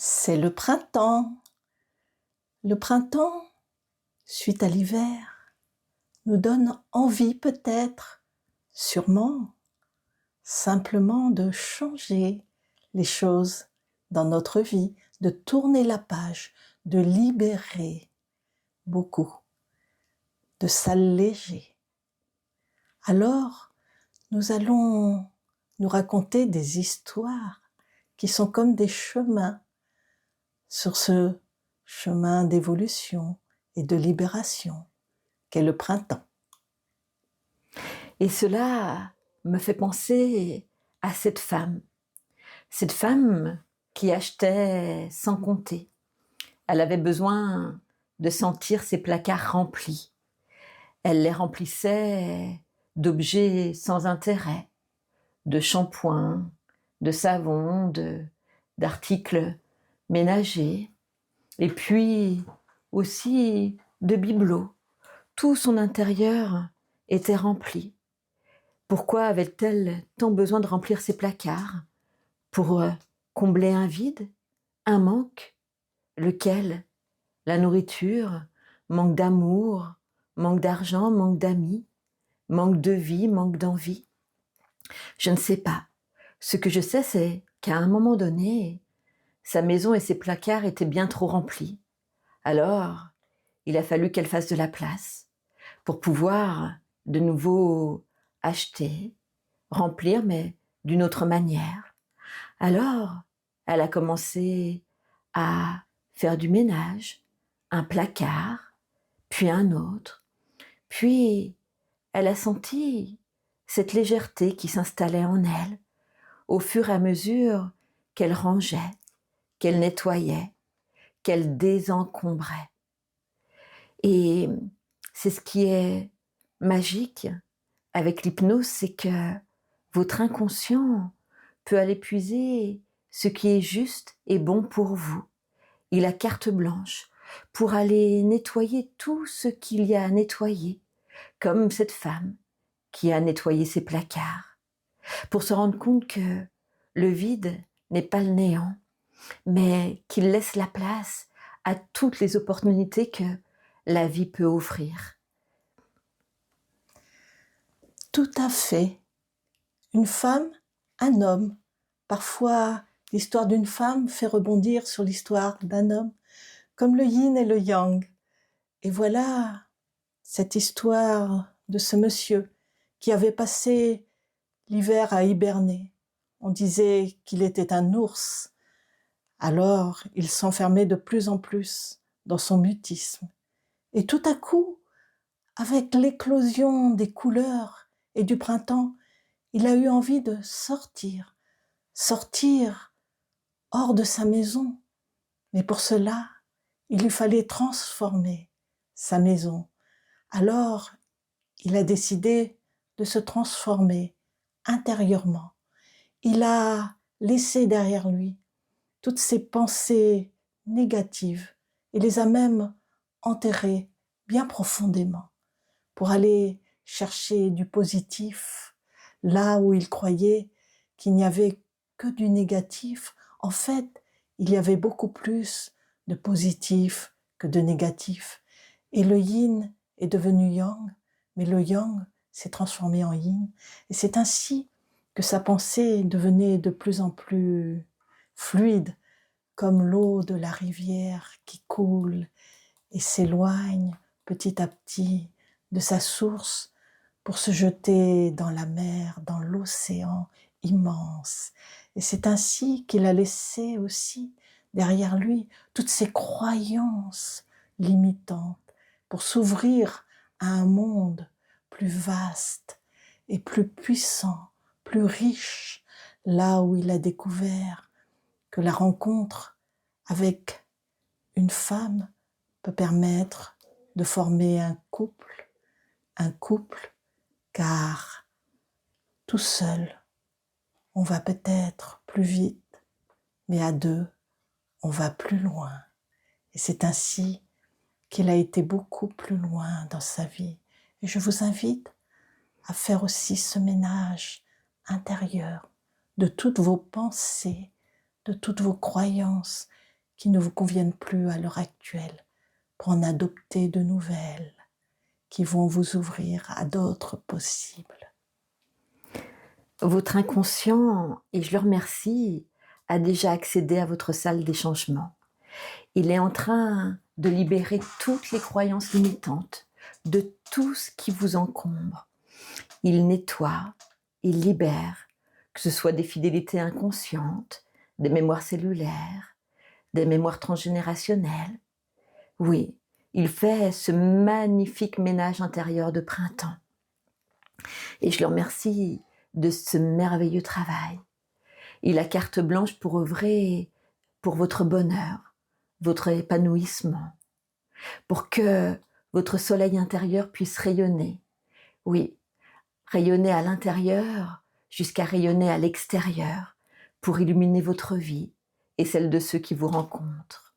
C'est le printemps. Le printemps, suite à l'hiver, nous donne envie peut-être, sûrement, simplement de changer les choses dans notre vie, de tourner la page, de libérer beaucoup, de s'alléger. Alors, nous allons nous raconter des histoires qui sont comme des chemins sur ce chemin d'évolution et de libération qu'est le printemps. Et cela me fait penser à cette femme qui achetait sans compter. Elle avait besoin de sentir ses placards remplis. Elle les remplissait d'objets sans intérêt, de shampoings, de savons, d'articles ménagers, et puis aussi de bibelots. Tout son intérieur était rempli. Pourquoi avait-elle tant besoin de remplir ses placards? Pour combler un vide, un manque? Lequel? La nourriture, manque d'amour, manque d'argent, manque d'amis, manque de vie, manque d'envie. Je ne sais pas. Ce que je sais, c'est qu'à un moment donné, sa maison et ses placards étaient bien trop remplis. Alors, il a fallu qu'elle fasse de la place pour pouvoir de nouveau acheter, remplir, mais d'une autre manière. Alors, elle a commencé à faire du ménage, un placard, puis un autre. Puis, elle a senti cette légèreté qui s'installait en elle au fur et à mesure qu'elle rangeait, qu'elle nettoyait, qu'elle désencombrait. Et c'est ce qui est magique avec l'hypnose, c'est que votre inconscient peut aller puiser ce qui est juste et bon pour vous. Il a carte blanche pour aller nettoyer tout ce qu'il y a à nettoyer, comme cette femme qui a nettoyé ses placards, pour se rendre compte que le vide n'est pas le néant, mais qu'il laisse la place à toutes les opportunités que la vie peut offrir. Tout à fait. Une femme, un homme. Parfois, l'histoire d'une femme fait rebondir sur l'histoire d'un homme, comme le yin et le yang. Et voilà cette histoire de ce monsieur qui avait passé l'hiver à hiberner. On disait qu'il était un ours. Alors, il s'enfermait de plus en plus dans son mutisme. Et tout à coup, avec l'éclosion des couleurs et du printemps, il a eu envie de sortir hors de sa maison. Mais pour cela, il lui fallait transformer sa maison. Alors, il a décidé de se transformer intérieurement. Il a laissé derrière lui toutes ses pensées négatives et les a même enterrées bien profondément pour aller chercher du positif là où il croyait qu'il n'y avait que du négatif. En fait, il y avait beaucoup plus de positif que de négatif. Et le yin est devenu yang, mais le yang s'est transformé en yin. Et c'est ainsi que sa pensée devenait de plus en plus fluide, comme l'eau de la rivière qui coule et s'éloigne petit à petit de sa source pour se jeter dans la mer, dans l'océan immense. Et c'est ainsi qu'il a laissé aussi derrière lui toutes ces croyances limitantes pour s'ouvrir à un monde plus vaste et plus puissant, plus riche, là où il a découvert que la rencontre avec une femme peut permettre de former un couple, car tout seul, on va peut-être plus vite, mais à deux, on va plus loin. Et c'est ainsi qu'il a été beaucoup plus loin dans sa vie. Et je vous invite à faire aussi ce ménage intérieur de toutes vos pensées, de toutes vos croyances qui ne vous conviennent plus à l'heure actuelle, pour en adopter de nouvelles qui vont vous ouvrir à d'autres possibles. Votre inconscient, et je le remercie, a déjà accédé à votre salle des changements. Il est en train de libérer toutes les croyances limitantes, de tout ce qui vous encombre. Il nettoie, il libère, que ce soit des fidélités inconscientes, des mémoires cellulaires, des mémoires transgénérationnelles. Oui, il fait ce magnifique ménage intérieur de printemps. Et je le remercie de ce merveilleux travail. Il a carte blanche pour œuvrer pour votre bonheur, votre épanouissement, pour que votre soleil intérieur puisse rayonner. Oui, rayonner à l'intérieur jusqu'à rayonner à l'extérieur pour illuminer votre vie et celle de ceux qui vous rencontrent.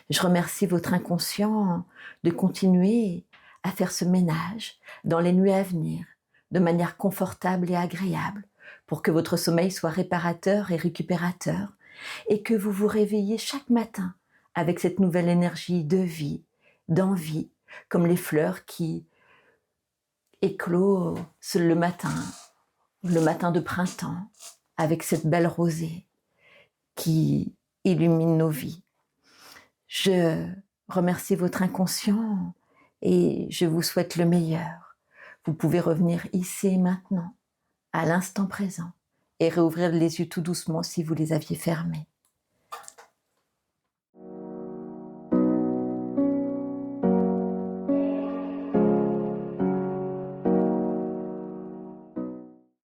Je remercie votre inconscient de continuer à faire ce ménage dans les nuits à venir de manière confortable et agréable pour que votre sommeil soit réparateur et récupérateur et que vous vous réveilliez chaque matin avec cette nouvelle énergie de vie, d'envie, comme les fleurs qui éclosent le matin de printemps, avec cette belle rosée qui illumine nos vies. Je remercie votre inconscient et je vous souhaite le meilleur. Vous pouvez revenir ici et maintenant, à l'instant présent, et réouvrir les yeux tout doucement si vous les aviez fermés.